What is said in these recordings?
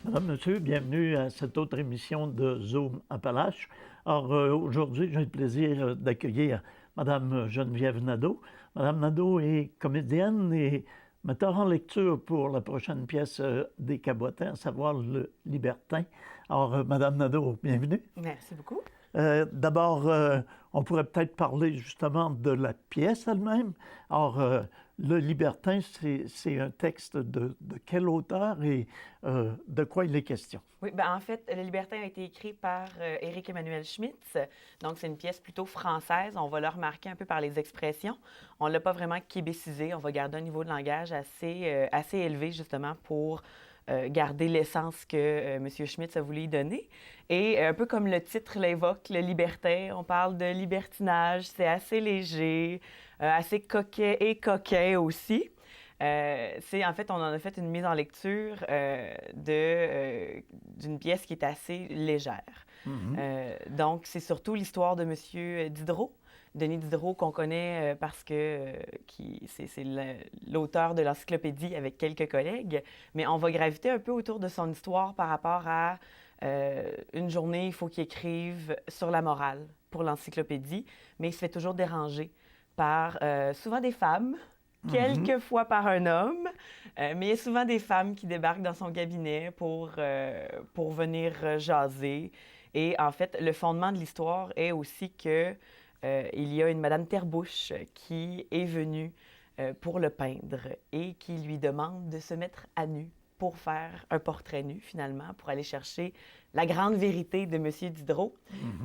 Madame, Monsieur, bienvenue à cette autre émission de Zoom Appalaches. Alors, aujourd'hui, j'ai le plaisir d'accueillir Madame Geneviève Nadeau. Madame Nadeau est comédienne et metteur en lecture pour la prochaine pièce des Cabotins, à savoir Le Libertin. Alors, Madame Nadeau, bienvenue. Merci beaucoup. D'abord, on pourrait peut-être parler justement de la pièce elle-même. Alors, Le Libertin, c'est un texte de quel auteur et de quoi il est question? Oui, en fait, Le Libertin a été écrit par Éric Emmanuel Schmitz. Donc, c'est une pièce plutôt française. On va le remarquer un peu par les expressions. On ne l'a pas vraiment québécisé. On va garder un niveau de langage assez élevé, justement, pour garder l'essence que M. Schmitz a voulu y donner. Et un peu comme le titre l'évoque, Le Libertin, on parle de libertinage. C'est assez léger, assez coquet et coquin aussi. En fait, on en a fait une mise en lecture d'une pièce qui est assez légère. Donc, c'est surtout l'histoire de M. Diderot, Denis Diderot, qu'on connaît parce que c'est l'auteur de l'encyclopédie avec quelques collègues. Mais on va graviter un peu autour de son histoire par rapport à une journée, il faut qu'il écrive sur la morale pour l'encyclopédie, mais il se fait toujours déranger par souvent des femmes, quelquefois par un homme, mais il y a souvent des femmes qui débarquent dans son cabinet pour venir jaser. Et en fait, le fondement de l'histoire est aussi que il y a une Madame Terbouche qui est venue pour le peindre et qui lui demande de se mettre à nu pour faire un portrait nu, finalement, pour aller chercher la grande vérité de M. Diderot.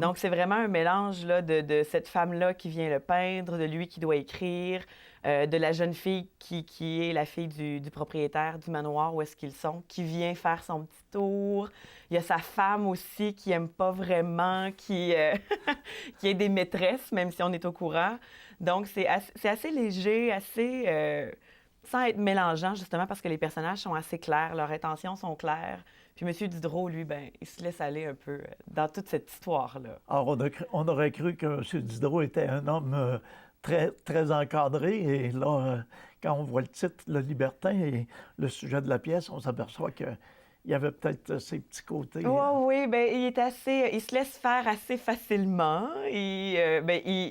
Donc, c'est vraiment un mélange là, de cette femme-là qui vient le peindre, de lui qui doit écrire, de la jeune fille qui est la fille du propriétaire du manoir où est-ce qu'ils sont, qui vient faire son petit tour. Il y a sa femme aussi qui n'aime pas vraiment, qui est des maîtresses, même si on est au courant. Donc, c'est assez léger, assez... sans être mélangeant, justement, parce que les personnages sont assez clairs, leurs intentions sont claires. Puis M. Diderot, lui, il se laisse aller un peu dans toute cette histoire-là. Alors, on aurait cru que M. Diderot était un homme très, très encadré. Et là, quand on voit le titre, Le Libertin, et le sujet de la pièce, on s'aperçoit qu'il y avait peut-être ces petits côtés. Oui, il se laisse faire assez facilement. Et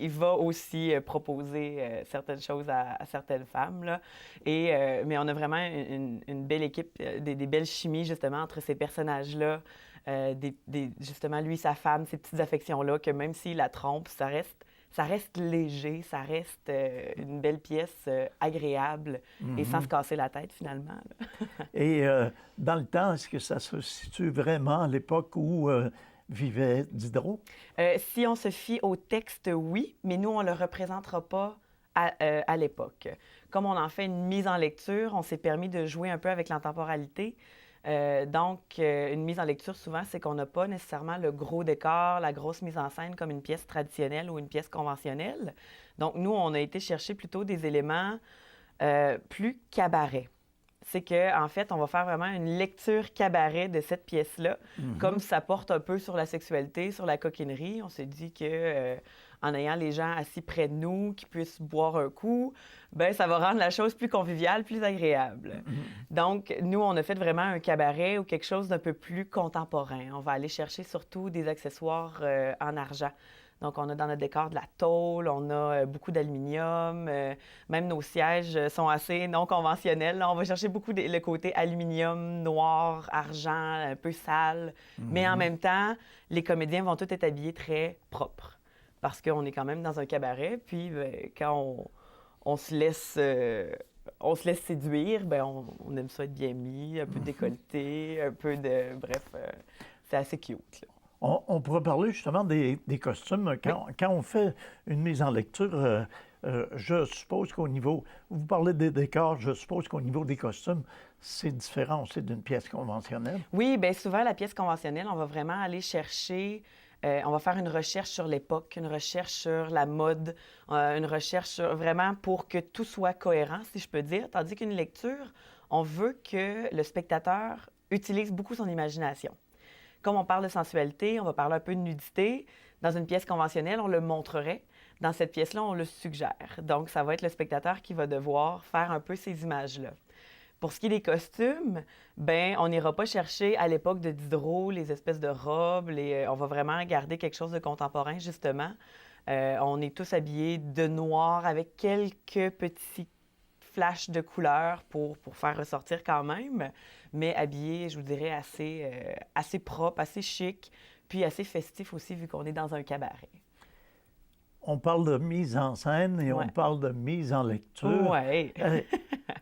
il va aussi proposer certaines choses à certaines femmes, là. Mais on a vraiment une belle équipe, des belles chimies, justement, entre ces personnages-là. Justement, lui, sa femme, ces petites affections-là, que même s'il la trompe, ça reste léger, ça reste une belle pièce agréable et sans se casser la tête, finalement, là. Et dans le temps, est-ce que ça se situe vraiment à l'époque où vivait Diderot? Si on se fie au texte, oui, mais nous, on ne le représentera pas à l'époque. Comme on en fait une mise en lecture, on s'est permis de jouer un peu avec l'intemporalité. Donc, une mise en lecture, souvent, c'est qu'on n'a pas nécessairement le gros décor, la grosse mise en scène comme une pièce traditionnelle ou une pièce conventionnelle. Donc, nous, on a été chercher plutôt des éléments plus cabaret. C'est qu'en fait, on va faire vraiment une lecture cabaret de cette pièce-là, comme ça porte un peu sur la sexualité, sur la coquinerie. On s'est dit que en ayant les gens assis près de nous, qui puissent boire un coup, ça va rendre la chose plus conviviale, plus agréable. Donc, nous, on a fait vraiment un cabaret ou quelque chose d'un peu plus contemporain. On va aller chercher surtout des accessoires en argent. Donc, on a dans notre décor de la tôle, on a beaucoup d'aluminium, même nos sièges sont assez non conventionnels. Là, on va chercher beaucoup le côté aluminium, noir, argent, un peu sale. Mais en même temps, les comédiens vont tous être habillés très propres parce qu'on est quand même dans un cabaret. Puis, quand on se laisse séduire, on aime ça être bien mis, un peu décolleté, un peu de... Bref, c'est assez cute, là. On pourrait parler justement des costumes. Quand on fait une mise en lecture, je suppose qu'au niveau, vous parlez des décors, je suppose qu'au niveau des costumes, c'est différent aussi d'une pièce conventionnelle. Oui, bien souvent, la pièce conventionnelle, on va vraiment aller chercher, on va faire une recherche sur l'époque, une recherche sur la mode, une recherche vraiment pour que tout soit cohérent, si je peux dire. Tandis qu'une lecture, on veut que le spectateur utilise beaucoup son imagination. Comme on parle de sensualité, on va parler un peu de nudité. Dans une pièce conventionnelle, on le montrerait. Dans cette pièce-là, on le suggère. Donc, ça va être le spectateur qui va devoir faire un peu ces images-là. Pour ce qui est des costumes, ben on n'ira pas chercher à l'époque de Diderot les espèces de robes. On va vraiment garder quelque chose de contemporain, justement. On est tous habillés de noir avec quelques petits flashs de couleurs pour faire ressortir quand même, mais habillés, je vous dirais, assez propre, assez chic, puis assez festif aussi, vu qu'on est dans un cabaret. On parle de mise en scène et Ouais. on parle de mise en lecture. Ouais.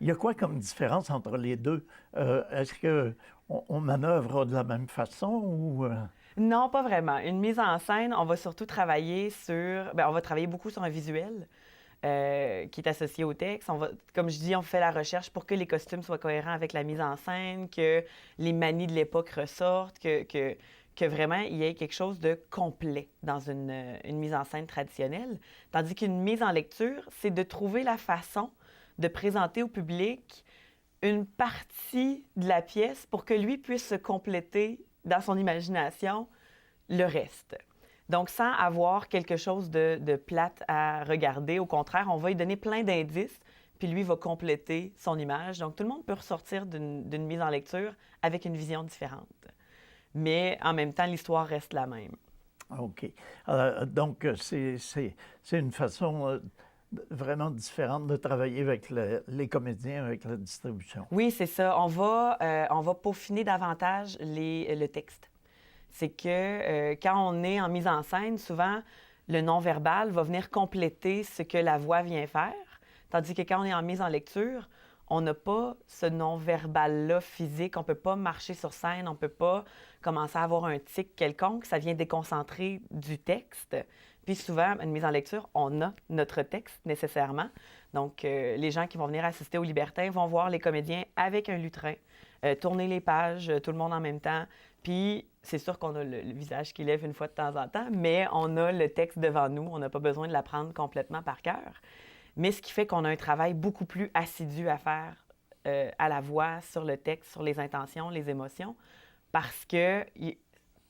Il y a quoi comme différence entre les deux? Est-ce qu'on manœuvre de la même façon ou... Non, pas vraiment. Une mise en scène, on va surtout travailler on va travailler beaucoup sur un visuel qui est associé au texte. Comme je dis, on fait la recherche pour que les costumes soient cohérents avec la mise en scène, que les manies de l'époque ressortent, que vraiment il y ait quelque chose de complet dans une mise en scène traditionnelle. Tandis qu'une mise en lecture, c'est de trouver la façon de présenter au public une partie de la pièce pour que lui puisse se compléter dans son imagination le reste. Donc, sans avoir quelque chose de plate à regarder, au contraire, on va lui donner plein d'indices, puis lui va compléter son image. Donc, tout le monde peut ressortir d'une mise en lecture avec une vision différente. Mais en même temps, l'histoire reste la même. OK. Donc, c'est une façon vraiment différente de travailler avec les comédiens, avec la distribution. Oui, c'est ça. On va peaufiner davantage le texte. C'est que quand on est en mise en scène, souvent, le non-verbal va venir compléter ce que la voix vient faire. Tandis que quand on est en mise en lecture, on n'a pas ce non-verbal-là physique. On ne peut pas marcher sur scène, on ne peut pas commencer à avoir un tic quelconque. Ça vient déconcentrer du texte. Puis souvent, une mise en lecture, on a notre texte nécessairement. Donc, les gens qui vont venir assister au Libertin vont voir les comédiens avec un lutrin, tourner les pages, tout le monde en même temps. Puis, c'est sûr qu'on a le visage qui lève une fois de temps en temps, mais on a le texte devant nous. On n'a pas besoin de l'apprendre complètement par cœur. Mais ce qui fait qu'on a un travail beaucoup plus assidu à faire à la voix, sur le texte, sur les intentions, les émotions, parce que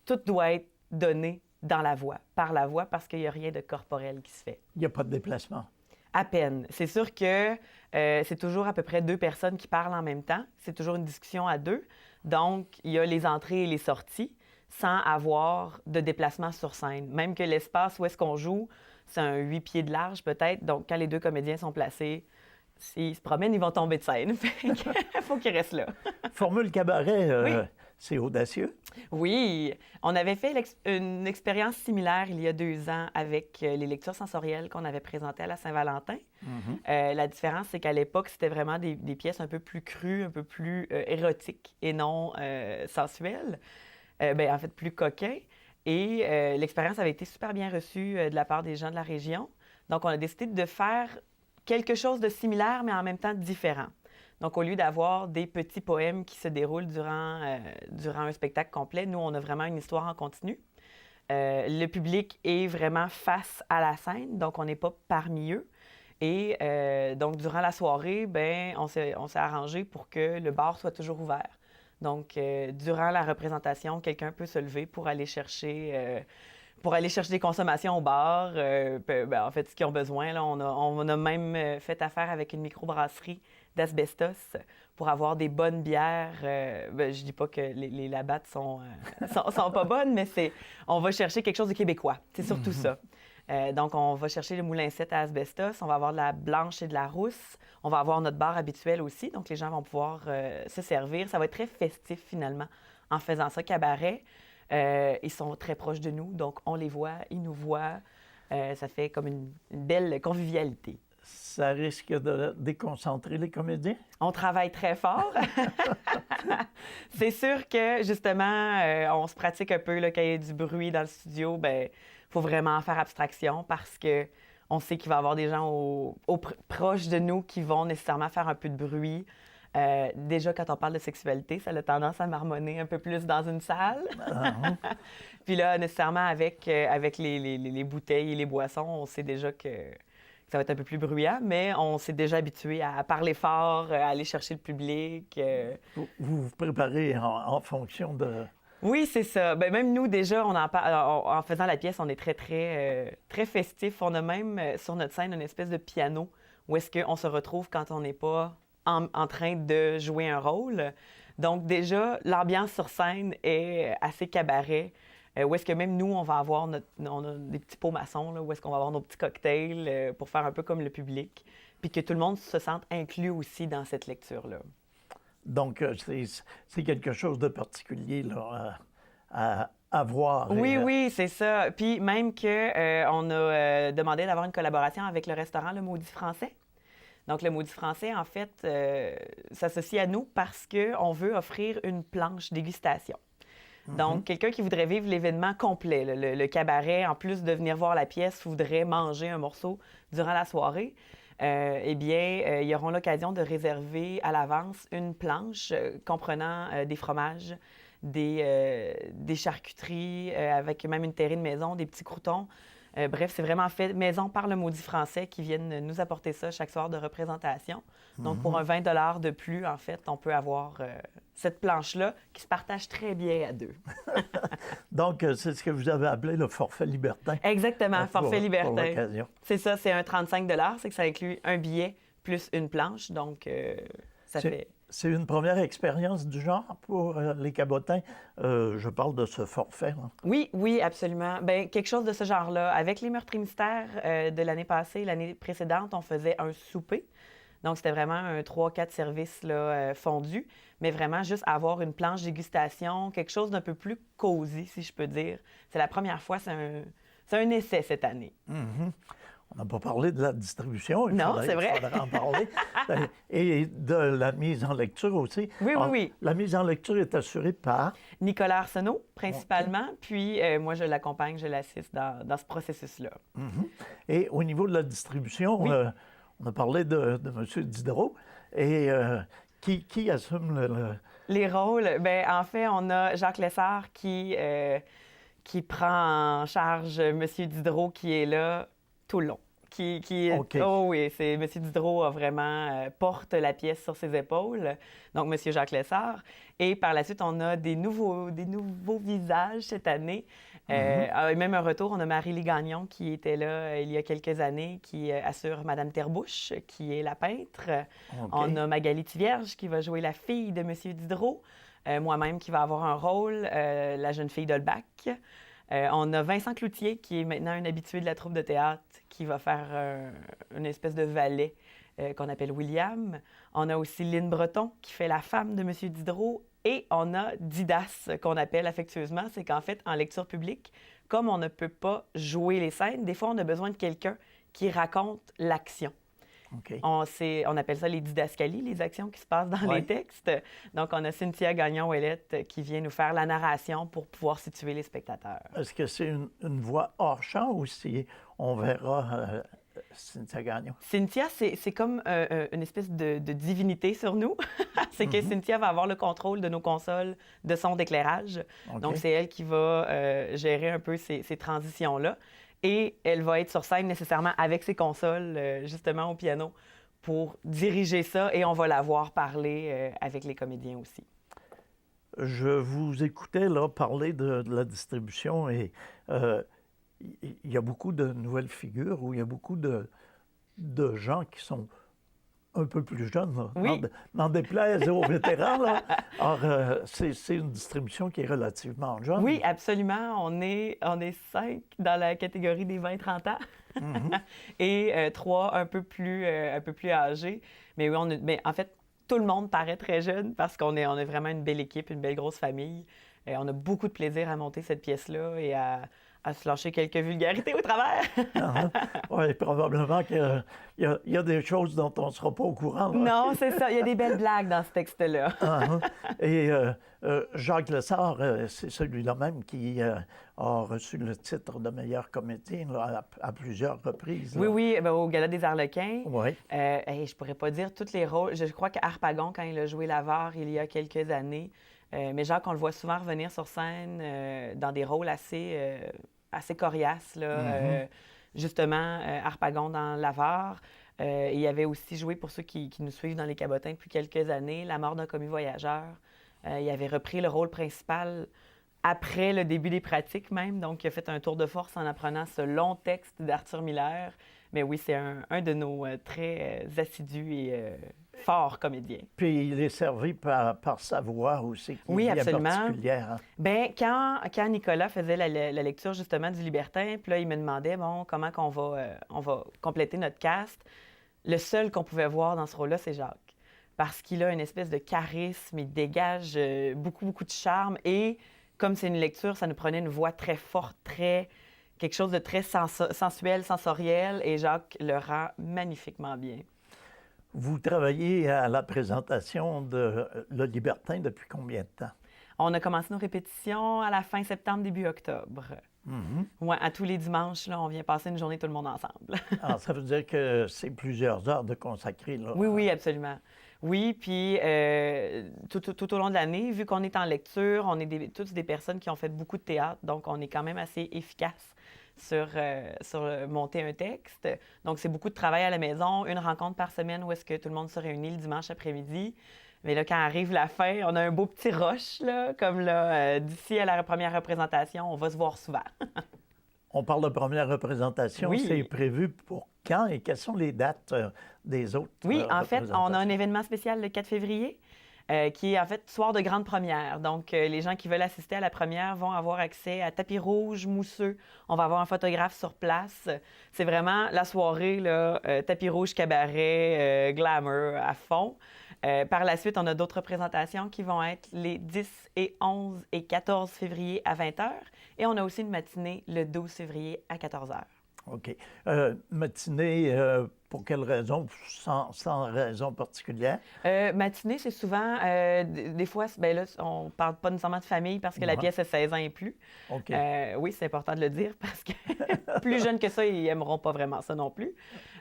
tout doit être donné dans la voix, par la voix, parce qu'il n'y a rien de corporel qui se fait. Il n'y a pas de déplacement. À peine. C'est sûr que c'est toujours à peu près 2 personnes qui parlent en même temps. C'est toujours une discussion à 2. Donc, il y a les entrées et les sorties sans avoir de déplacement sur scène. Même que l'espace où est-ce qu'on joue, c'est un 8 pieds de large peut-être. Donc, quand les 2 comédiens sont placés, s'ils se promènent, ils vont tomber de scène. Il faut qu'ils restent là. Formule cabaret, Oui. c'est audacieux. Oui, on avait fait une expérience similaire il y a 2 ans avec les lectures sensorielles qu'on avait présentées à la Saint-Valentin. La différence, c'est qu'à l'époque, c'était vraiment des pièces un peu plus crues, un peu plus érotiques et non sensuelles. En fait, plus coquins. Et l'expérience avait été super bien reçue de la part des gens de la région. Donc, on a décidé de faire quelque chose de similaire, mais en même temps différent. Donc, au lieu d'avoir des petits poèmes qui se déroulent durant un spectacle complet, nous, on a vraiment une histoire en continu. Le public est vraiment face à la scène, donc on n'est pas parmi eux. Et donc, durant la soirée, on s'est arrangé pour que le bar soit toujours ouvert. Donc, durant la représentation, quelqu'un peut se lever pour aller chercher des consommations au bar. En fait, ce qu'ils ont besoin, là, on a même fait affaire avec une microbrasserie d'Asbestos pour avoir des bonnes bières. Je dis pas que les labattes sont pas bonnes, mais on va chercher quelque chose de québécois. C'est surtout ça. Donc, on va chercher le moulin 7 à Asbestos. On va avoir de la blanche et de la rousse. On va avoir notre bar habituel aussi. Donc, les gens vont pouvoir se servir. Ça va être très festif, finalement, en faisant ça cabaret. Ils sont très proches de nous, donc on les voit, ils nous voient. Ça fait comme une belle convivialité. Ça risque de déconcentrer les comédiens? On travaille très fort. C'est sûr que, justement, on se pratique un peu là, quand il y a du bruit dans le studio. Il faut vraiment faire abstraction parce que on sait qu'il va y avoir des gens proches de nous qui vont nécessairement faire un peu de bruit. Déjà, quand on parle de sexualité, ça a tendance à marmonner un peu plus dans une salle. Puis là, nécessairement, avec les bouteilles et les boissons, on sait déjà que ça va être un peu plus bruyant, mais on s'est déjà habitué à parler fort, à aller chercher le public. Vous vous préparez en fonction de... Oui, c'est ça. Même nous, déjà, en faisant la pièce, on est très, très, très festif. On a même sur notre scène une espèce de piano où est-ce qu'on se retrouve quand on n'est pas en train de jouer un rôle. Donc déjà, l'ambiance sur scène est assez cabaret. Où est-ce que même nous, on va avoir on a des petits pots maçons, là, où est-ce qu'on va avoir nos petits cocktails pour faire un peu comme le public, puis que tout le monde se sente inclus aussi dans cette lecture-là. Donc, c'est quelque chose de particulier là, à voir. Oui, c'est ça. Puis même qu'on a demandé d'avoir une collaboration avec le restaurant Le Maudit Français. Donc, Le Maudit Français, en fait, s'associe à nous parce qu'on veut offrir une planche dégustation. Donc, quelqu'un qui voudrait vivre l'événement complet, le cabaret, en plus de venir voir la pièce, voudrait manger un morceau durant la soirée, eh bien, ils auront l'occasion de réserver à l'avance une planche comprenant des fromages, des charcuteries, avec même une terrine maison, des petits croûtons. Bref, c'est vraiment fait maison par Le Maudit Français qui viennent nous apporter ça chaque soir de représentation. Donc, pour un 20 $ de plus, en fait, on peut avoir cette planche-là qui se partage très bien à deux. Donc, c'est ce que vous avez appelé le forfait libertin. Exactement, forfait libertin. Pour l'occasion. C'est ça, c'est un 35 $, c'est que ça inclut un billet plus une planche. Donc, ça fait... C'est une première expérience du genre pour les cabotins. Je parle de ce forfait. Là. Oui, absolument. Bien, quelque chose de ce genre-là. Avec les Meurtres et Mystères de l'année passée, l'année précédente, on faisait un souper. Donc, c'était vraiment un 3-4 services là, fondus, mais vraiment juste avoir une planche dégustation, quelque chose d'un peu plus cosy, si je peux dire. C'est la première fois, c'est un essai cette année. Mm-hmm. On n'a pas parlé de la distribution. C'est vrai. Il faudrait en parler. Et de la mise en lecture aussi. Oui. La mise en lecture est assurée par... Nicolas Arsenault, principalement. Okay. Puis, moi, je l'accompagne, je l'assiste dans ce processus-là. Mm-hmm. Et au niveau de la distribution, on a parlé de M. Diderot. Et qui assume les rôles? Bien, en fait, on a Jacques Lessard qui prend en charge M. Diderot, qui est là tout le long. Okay. Oh oui, c'est M. Diderot a vraiment porte la pièce sur ses épaules, donc M. Jacques Lessard. Et par la suite, on a des nouveaux visages cette année. Même un retour, on a Marie-Lie Gagnon qui était là il y a quelques années, qui assure Madame Terbouche, qui est la peintre. Okay. On a Magali Thivierge qui va jouer la fille de M. Diderot. Moi-même qui va avoir un rôle, la jeune fille d'Holbach. On a Vincent Cloutier, qui est maintenant un habitué de la troupe de théâtre, qui va faire une espèce de valet qu'on appelle William. On a aussi Lynne Breton, qui fait la femme de M. Diderot. Et on a Didas, qu'on appelle affectueusement. C'est qu'en fait, en lecture publique, comme on ne peut pas jouer les scènes, des fois, on a besoin de quelqu'un qui raconte l'action. Okay. On appelle ça les didascalies, les actions qui se passent dans les textes. Donc, on a Cynthia Gagnon-Ouellette qui vient nous faire la narration pour pouvoir situer les spectateurs. Est-ce que c'est une voix hors champ ou si on verra Cynthia Gagnon? Cynthia, c'est comme une espèce de divinité sur nous. C'est que Cynthia va avoir le contrôle de nos consoles de son d'éclairage. Okay. Donc, c'est elle qui va gérer un peu ces transitions-là. Et elle va être sur scène nécessairement avec ses consoles, justement au piano, pour diriger ça. Et on va la voir parler avec les comédiens aussi. Je vous écoutais là parler de la distribution et il y a beaucoup de nouvelles figures où il y a beaucoup de gens qui sont un peu plus jeunes, là, oui. n'en déplaise aux vétérans. Là. Alors, c'est une distribution qui est relativement jeune. Oui, absolument. On est 5 dans la catégorie des 20-30 ans et 3 un peu plus âgés. Mais oui, mais en fait, tout le monde paraît très jeune parce qu'on est vraiment une belle équipe, une belle grosse famille. Et on a beaucoup de plaisir à monter cette pièce-là et à se lâcher quelques vulgarités au travers. Oui, probablement qu'il y a des choses dont on ne sera pas au courant. Là. Non, c'est ça. Il y a des belles blagues dans ce texte-là. Et Jacques Lessard, c'est celui-là même qui a reçu le titre de meilleur comédien là, à plusieurs reprises. Là. Oui, bien, au Gala des Arlequins. Oui. Je pourrais pas dire tous les rôles. Je crois qu'Harpagon, quand il a joué l'Avare il y a quelques années, mais Jacques, on le voit souvent revenir sur scène dans des rôles assez coriaces. Là, justement, Harpagon dans l'Avare. Il avait aussi joué, pour ceux qui nous suivent dans les Cabotins depuis quelques années, La mort d'un commis voyageur. Il avait repris le rôle principal après le début des pratiques même. Donc, il a fait un tour de force en apprenant ce long texte d'Arthur Miller. Mais oui, c'est un de nos très assidus fort comédien. Puis il est servi par sa voix aussi, qui Oui, est bien absolument. particulière. Hein? Bien, quand Nicolas faisait la lecture justement du Libertin, puis là, il me demandait, bon, comment on va compléter notre cast, le seul qu'on pouvait voir dans ce rôle-là, c'est Jacques. Parce qu'il a une espèce de charisme, il dégage beaucoup, beaucoup de charme. Et comme c'est une lecture, ça nous prenait une voix très forte, quelque chose de très sensuel, sensoriel. Et Jacques le rend magnifiquement bien. Vous travaillez à la présentation de Le Libertin depuis combien de temps? On a commencé nos répétitions à la fin septembre, début octobre. Ouais, à tous les dimanches, là, on vient passer une journée tout le monde ensemble. Alors, ça veut dire que c'est plusieurs heures de consacrées, là. Oui, oui, absolument. Oui, puis tout au long de l'année, vu qu'on est en lecture, on est tous des personnes qui ont fait beaucoup de théâtre, donc on est quand même assez efficace sur monter un texte. Donc, c'est beaucoup de travail à la maison, une rencontre par semaine où est-ce que tout le monde se réunit le dimanche après-midi. Mais là, quand arrive la fin, on a un beau petit rush, là, comme là, d'ici à la première représentation, on va se voir souvent. On parle de première représentation. Oui. C'est prévu pour quand et quelles sont les dates des autres Oui, en fait, on a un représentations? événement spécial le 4 février qui est en fait soir de grande première. Donc, les gens qui veulent assister à la première vont avoir accès à tapis rouge mousseux. On va avoir un photographe sur place. C'est vraiment la soirée, là, tapis rouge, cabaret, glamour à fond. Par la suite, on a d'autres représentations qui vont être les 10 et 11 et 14 février à 20h. Et on a aussi une matinée le 12 février à 14h. OK. Matinée, pour quelle raison? Sans raison particulière? Matinée, c'est souvent, des fois, ben là, on ne parle pas nécessairement de famille parce que la Ouais. pièce est 16 ans et plus. OK. Oui, c'est important de le dire parce que plus jeunes que ça, ils n'aimeront pas vraiment ça non plus.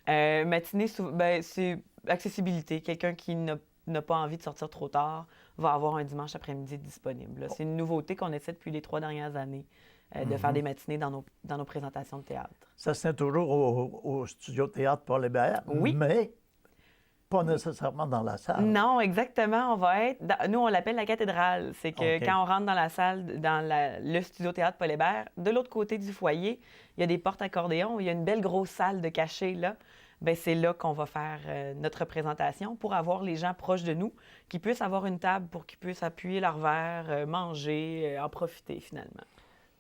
Matinée, ben, c'est accessibilité. Quelqu'un qui n'a pas envie de sortir trop tard va avoir un dimanche après-midi disponible. là. C'est une nouveauté qu'on essaie depuis les 3 dernières années, de faire des matinées dans nos présentations de théâtre. Ça se tient toujours au studio Théâtre Paul Hébert, Oui. mais pas nécessairement dans la salle. Non, exactement. On va être. Nous, on l'appelle la cathédrale. C'est que OK. quand on rentre dans la salle, le studio théâtre Paul Hébert, de l'autre côté du foyer, il y a des portes accordéons. Il y a une belle grosse salle de cachet là. Bien, c'est là qu'on va faire notre représentation pour avoir les gens proches de nous, qui puissent avoir une table pour qu'ils puissent appuyer leur verre, manger, en profiter finalement.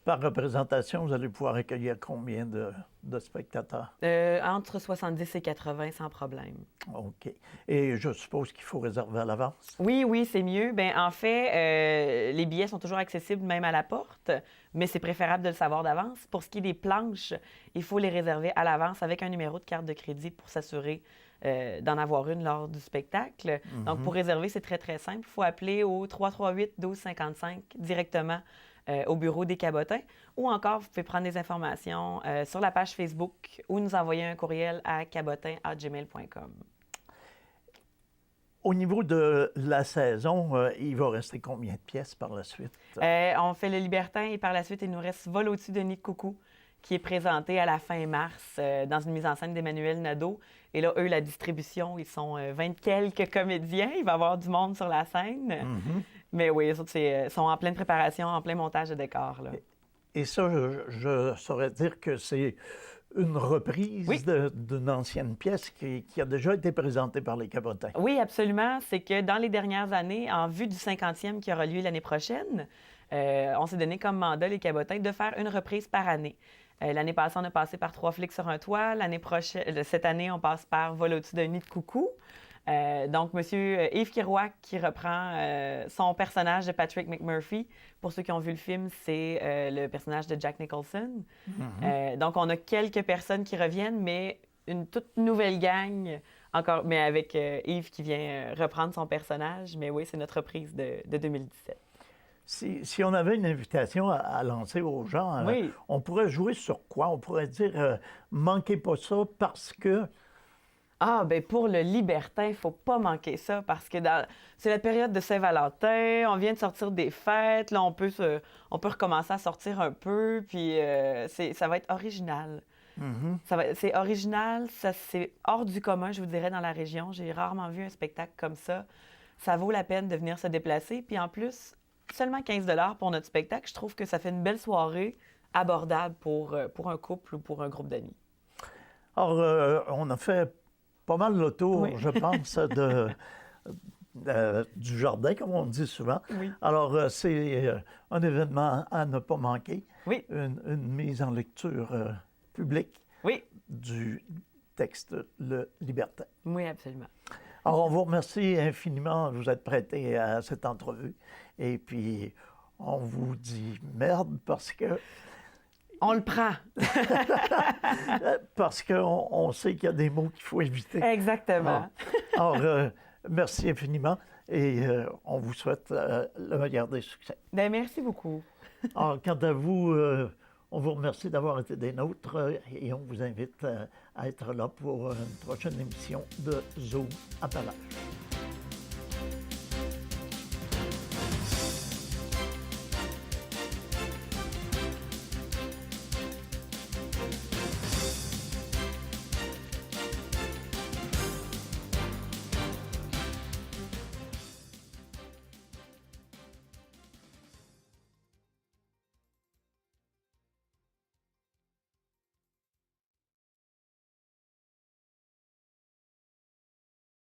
Par représentation, vous allez pouvoir accueillir combien de spectateurs? Entre 70 et 80 sans problème. OK. Et je suppose qu'il faut réserver à l'avance? Oui, oui, c'est mieux. Bien, en fait, les billets sont toujours accessibles même à la porte, mais c'est préférable de le savoir d'avance. Pour ce qui est des planches, il faut les réserver à l'avance avec un numéro de carte de crédit pour s'assurer d'en avoir une lors du spectacle. Donc, pour réserver, c'est très, très simple. Il faut appeler au 338-1255 directement au bureau des Cabotins, ou encore, vous pouvez prendre des informations sur la page Facebook ou nous envoyer un courriel à cabotin@gmail.com. Au niveau de la saison, il va rester combien de pièces par la suite? On fait le Libertin et par la suite, il nous reste Vol au-dessus de Nid de Coucou, qui est présenté à la fin mars dans une mise en scène d'Emmanuel Nadeau. Et là, eux, la distribution, ils sont 20 quelques comédiens. Il va y avoir du monde sur la scène. Mais oui, les autres, sont en pleine préparation, en plein montage de décor. Là. Et ça, je saurais dire que c'est une reprise Oui. d'une ancienne pièce qui a déjà été présentée par les Cabotins. Oui, absolument. C'est que dans les dernières années, en vue du 50e qui aura lieu l'année prochaine, on s'est donné comme mandat, les Cabotins, de faire une reprise par année. L'année passée, on a passé par 3 flics sur un toit. Cette année, on passe par Vol au-dessus d'un nid de coucou. Donc, M. Yves Kirouac qui reprend son personnage de Patrick McMurphy. Pour ceux qui ont vu le film, c'est le personnage de Jack Nicholson. Donc, on a quelques personnes qui reviennent, mais une toute nouvelle gang, encore, mais avec Yves qui vient reprendre son personnage. Mais oui, c'est notre reprise de 2017. Si on avait une invitation à lancer aux gens, Oui. on pourrait jouer sur quoi? On pourrait dire manquez pas ça parce que... Ah, bien, pour le Libertin, il ne faut pas manquer ça parce que c'est la période de Saint-Valentin, on vient de sortir des fêtes, là, on peut recommencer à sortir un peu, puis ça va être original. C'est original, c'est hors du commun, je vous dirais, dans la région. J'ai rarement vu un spectacle comme ça. Ça vaut la peine de venir se déplacer, puis en plus, seulement 15 $ pour notre spectacle, je trouve que ça fait une belle soirée abordable pour un couple ou pour un groupe d'amis. Alors, on a fait pas mal le tour, Oui. je pense, du jardin, comme on dit souvent. Oui. Alors, c'est un événement à ne pas manquer. Oui. Une mise en lecture publique Oui. du texte Le Libertin. Oui, absolument. Alors, on vous remercie infiniment de vous être prêté à cette entrevue. Et puis, on vous dit merde parce que... On le prend. parce qu'on sait qu'il y a des mots qu'il faut éviter. Exactement. Alors, merci infiniment et on vous souhaite le meilleur des succès. Bien, merci beaucoup. Alors, quant à vous, on vous remercie d'avoir été des nôtres et on vous invite à être là pour une prochaine émission de Zoom Appalaches.